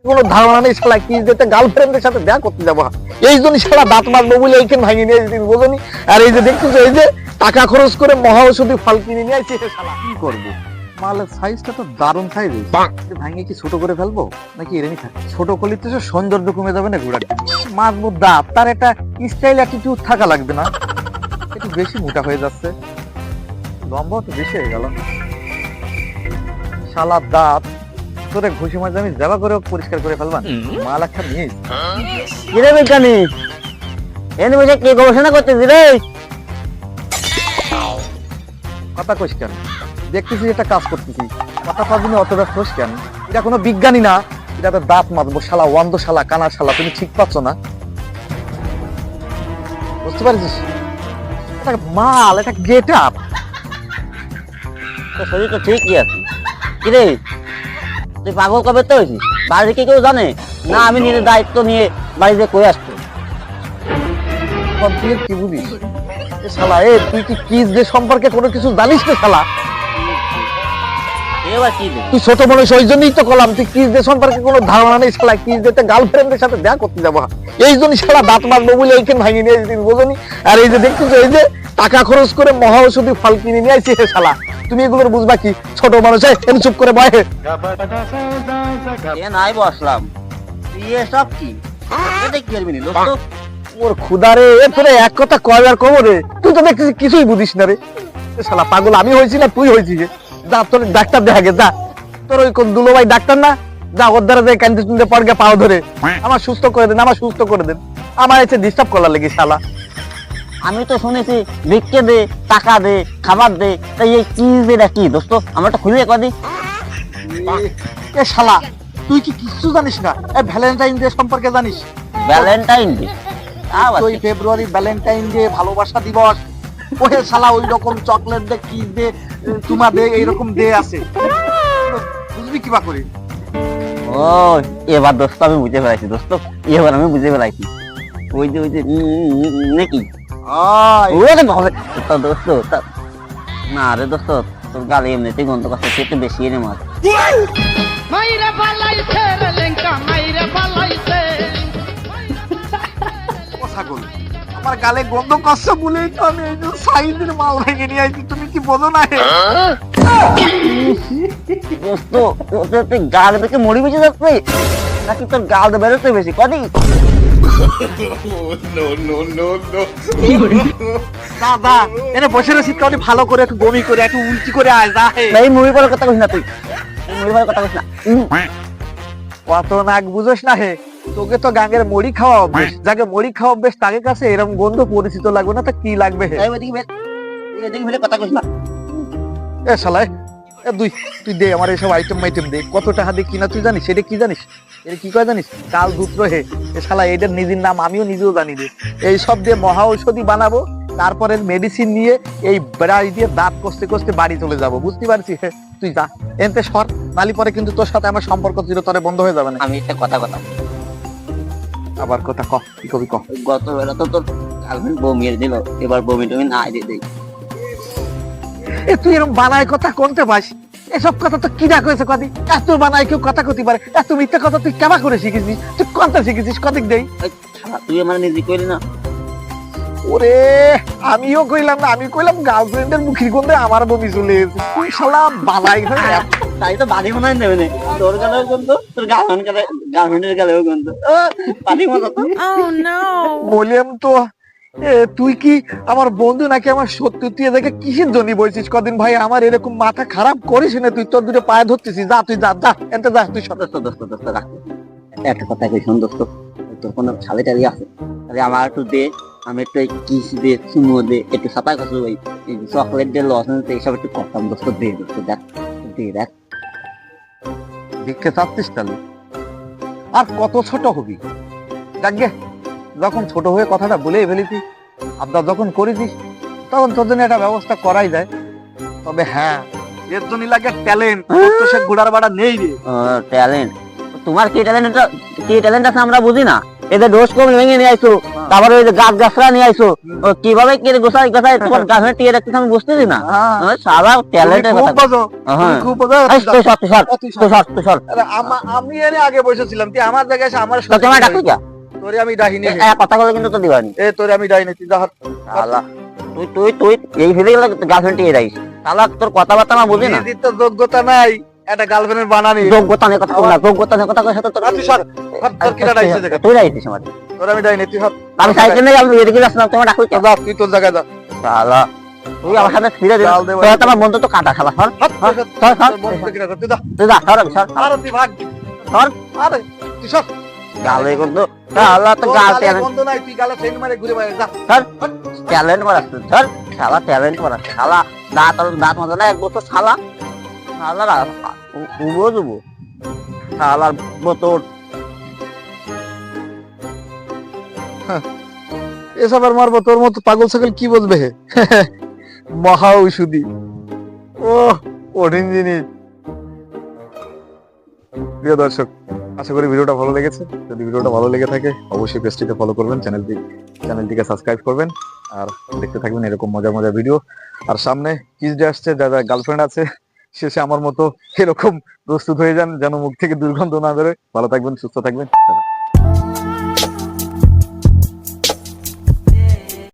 কোনো ধারণা নেই শালা কি যেতে গার্লফ্রেন্ডের সাথে দেখা করতে যাবো এই জন্য শালা দাঁত মারবো বলে এইখানে ভাঙিয়ে নিয়ে এসেছি বোঝনি। আর এই যে দেখতেছো এই যে টাকা খরচ করে মহা ঔষধি ফল কিনে নিয়ে আসছে শালা কি করবো। মালের সাইজটা তো দারুণ সাইজ, ভাঙিয়ে কি ছোট করে ফেলবো নাকি এরকমই থাকে? ছোট করলে তো সৌন্দর্য কমে যাবে না ঘোড়ার। মারবো দাঁত, তার একটা স্টাইল অ্যাটিটিউড থাকা লাগবে না? একটু বেশি মোটা হয়ে যাচ্ছে, লম্বাও তো বেশি হয়ে গেল। শালা দাঁত তোরে ঘুষি মাঝে আমি যাবা করে পরিষ্কার করে ফেলবা। মাল একটা নিয়ে কিরে বিজ্ঞানী, এনে বসে কি গবেষণা করতেছি রে? কথা কইস কেন? দেখতেছি একটা কাজ করতেছি, কথা পাবি অত ব্যস্ত হোস কেন? এটা কোনো বিজ্ঞানী না, এটা তো দাঁত মারবো শালা, ওয়ান্দ শালা, কানা শালা, তুমি ঠিক পাচ্ছ না? বুঝতে পারছিস? এটা মাল, এটা গেট আপ। তোর শরীর তো ঠিকই আছে। কিরে তুই পাগল কবে তো হয়েছিস? বাড়িতে কি কেউ জানে না আমি নিজের দায়িত্ব নিয়ে বাড়িতে কই আসতো? তুই কি বুঝিস এ শালা? এ তুই কি কিস যে সম্পর্কে কোনো কিছু জানিস না শালা? এবার কি রে? তুই ছোট মানুষ ওই জন্যই তো কলাম, তুই কিস যে সম্পর্কে কোনো ধারণা নেই শালা। কিস যেতে গার্লফ্রেন্ডের সাথে দেখা করতে যাবো এই জন্য শালা দাঁত মারবো বলে এইখানে ভাঙিয়ে নিয়ে এসেছি বোঝনি। আর এই যে দেখতেছো এই যে টাকা খরচ করে মহা ঔষধি ফল কিনে নিয়ে আসছে শালা, তুমি এগুলোর বুঝবা কি? ছোট মানুষ এনে চুপ করে বয়ে। এ নাই বসলাম, তুই এসব কি? এটা কি করবি নি দোস্ত? ওর খুদারে, এ তোরে এক কথা কয় আর কব রে? তুই তো দেখছিস কিছুই বুঝিস না রে। এ শালা পাগল আমি হয়েছি না তুই হয়েছিস? যা তোর ডাক্তার দেখা গে, যা। তোর ওই কোন দুলো ভাই ডাক্তার না, যা ওর দ্বারা যে কান্দে তুলতে পড়গে পাও ধরে আমার সুস্থ করে দেন, আমার সুস্থ করে দেন। আমার এসে ডিস্টার্ব করার লেগে শালা। আমি তো শুনেছি ভিক্ষে দে, টাকা দে, খাবার দে, তাই এই কি যেটা কি দোস্ত আমারটা খুলে কদি। এ শালা তুই কি কিছু জানিস না? এই ভ্যালেন্টাইন ডে সম্পর্কে জানিস? Valentine day? ওই ফেব্রুয়ারি ভ্যালেন্টাইন ডে, ভালোবাসা দিবস। ওহে শালা ওই রকম চকলেট দে, কি দে, চুমা দে, এইরকম দে আছে। বুঝবি কিবা করে? ও এবার দোস্ত আমি বুঝতে পেরেছি দোস্ত, এবার আমি বুঝতে পেরেছি। ওই যে নাকি ওরে বাবা তো দোস্ত না রে দোস্ত, তোর গালে এমনিতেই গন্ধ করছে, একটু বেশি এনে মার। মাইরা বালাইছে রে লেঙ্কা, মাইরা বালাইছে। ছাগল আমার গালে গন্ধ করছে বলেই তো আমি এই যে সাইজের মাল ভেঙে নিয়ে আইছি, তুমি কি বোঝো না? দোস্ত তুই গাল থেকে মরি বেঁচে যাচ্ছে নাকি তোর গাল বেরোতে বেশি কদি? দাদা এনে বসে রয়েছি, কাউকে ভালো করে একটু বমি করে একটু উল্টি করে আয় যা। এই মুড়ি পড়ার কথা কইস না, তুই মুড়ি পড়ার কথা কইস না। কত নাক বুঝোস না হে? তোকে তো গাঙ্গের মুড়ি খাওয়া অভ্যেস, যাকে মুড়ি খাওয়া অভ্যেস তাকে কাছে এরকম গন্ধ পরিচিত লাগবে না? তা কি লাগবে হে? এদিকে ফেলে কথা কইস না। এ শালা এ তুই দে আমার এইসব আইটেম দে, কত টাকা দিয়ে কিনা তুই জানিস? এটা কি জানিস? এটা কি কয় জানিস? কাল দুত্র হে। এ শালা এটার নিজের নাম আমিও নিজেও জানি রে। এই সব দিয়ে মহা ঔষধি বানাবো, তারপরে মেডিসিন নিয়ে এই বেড়াই দিয়ে দাঁত কষতে কষতে বাড়ি চলে যাবো, বুঝতে পারছিস? তুই যা এনতে সর, নালি পরে কিন্তু তোর সাথে আমার সম্পর্ক চিরতরে বন্ধ হয়ে যাবে না। আমি একটা কথা আবার কথা ক, কি কবি ক। গত বেলা তো তোর গার্লফ্রেন্ড বমিয়ে দিল, এবার বমি টমি না দিয়ে দেই। এ তুই এরকম বানায় কথা কোনতে পাস? এসব কথা তো কিরা কয়েছে কদি? এত বানায় কেউ কথা কতি পারে? এত মিথ্যা কথা তুই কেমন করে শিখেছিস? তুই কোনটা শিখেছিস কদিক দেই? তুই আমার নিজে কইলি না? ওরে আমিও কইলাম না, আমি কইলাম গার্লফ্রেন্ডের মুখের গন্ধে আমার বমি চলে এসেছে। তুই শালা বানাই তাই তো বাড়ি মনে নেবে না, তোর গালেও গন্ধ, তোর গার্লফ্রেন্ডের গালেও গন্ধ, পানি মতো তো। বললাম তো তুই কি আমার বন্ধু নাকি আমার সত্যি? তুই এদেরকে কিসের জন্য বলছিস কদিন? ভাই আমার এরকম মাথা খারাপ করিস না, তুই তোর দুটো পায়ে ধরতেছিস। যা তুই যা যা এনতে যা তুই সব। দোস্ত রাখ, একটা কথা কই শোন দোস্ত, তোর কোনো ছালে টালি আছে তাহলে আমার একটু দে, আমি একটু কিস দে, চুমো দে, একটু সাঁতার কাছে ওই চকলেট দে, লসেন্স দে, এইসব একটু করতাম দোস্ত। দে দোস্ত দেখ, দেখ ভিক্ষে চাচ্ছিস তাহলে? আর কত ছোট হবি? যাকে যখন ছোট হয়ে কথাটা বলে ফেলেছি, আবদার যখন করেছিস তখন তোর জন্য একটা ব্যবস্থা করাই যায়। তবে হ্যাঁ, এর জন্য লাগে ট্যালেন্ট, তো সে গুড়ার বাড়া নেই রে। ট্যালেন্ট? তোমার কি ট্যালেন্ট আছে আমরা বুঝি না। এদের ডোজ কম ভেঙে নিয়ে আইছো, তারপরে ওই যে গাছ গাছরা নিয়ে আইছো ও কিভাবে কি গোছাই গোছাই তোমার গাছে টিয়ে রাখতে আমি বুঝতেছি না ওই সারা ট্যালেন্টের খুব কথা বাজো, হ্যাঁ খুব বাজো। এই তুই সর আরে আমি এনে আগে বসেছিলাম, তুই আমার জায়গায় এসে আমার তো তোমার ডাকুই যা তোরে আমি ডাহিনি, কথা বলে কিন্তু তো দিবানি তোরে আমি ডাহিনি, তুই যা হাত। শালা তুই তুই তুই এই ফেলে গেলে গার্লফ্রেন্ড টিয়ে রাখিস শালা তোর কথাবার্তা না বুঝি না নিজের তো যোগ্যতা নাই একটা গার্লফ্রেন্ডের বানানি। যোগ্যতা নিয়ে কথা বল না যোগ্যতা নিয়ে কথা কই সাথে তোর তুই সর, হাত তোর কিটা ডাইছে জায়গা, তুই রাখিস আমার তোরে আমি ডাহিনি, তুই হাত। আমি সাইকেল নিয়ে আমি এদিকে যাচ্ছিলাম তোমার ডাকুই যা যা, তুই তোর জায়গায় যা। শালা তুই আমার সাথে ফিরে দে গাল দে ভাই। তোর তো আমার বন্ধু তো কাটা শালা সর হাত, সর তোর সর সর বন্ধু কিটা কর, তুই যা। তুই যা সর সর আরে তুই ভাগ, সর আরে তুই সর। গালে কিন্তু শালা তো তোর গাল গালে ট্যালেন্ট বন্ধু নাই, তুই গালে ফ্রেন্ড মারে ঘুরে বেড়াস, যা। সর ট্যালেন্ট মারাস তুই সর শালা ট্যালেন্ট মারাস শালা দাঁত মতো না এক বছর শালা শালা উবো দুবো শালার বোতল এসব আর মারবো, তোর মতো পাগল ছাগল কি বুঝবে? মহা ঔষধি, ও কঠিন জিনিস। প্রিয় দর্শক, আশা করি ভিডিওটা ভালো লেগেছে। যদি ভিডিওটা ভালো লেগে থাকে অবশ্যই পেজটিকে ফলো করবেন, চ্যানেলটিকে সাবস্ক্রাইব করবেন, আর দেখতে থাকবেন এরকম মজার মজার ভিডিও। আর সামনে কিস ডে আসছে, যারা গার্লফ্রেন্ড আছে শেষে আমার মতো এরকম প্রস্তুত হয়ে যান যেন মুখ থেকে দুর্গন্ধ না বেরোয়। ভালো থাকবেন, সুস্থ থাকবেন।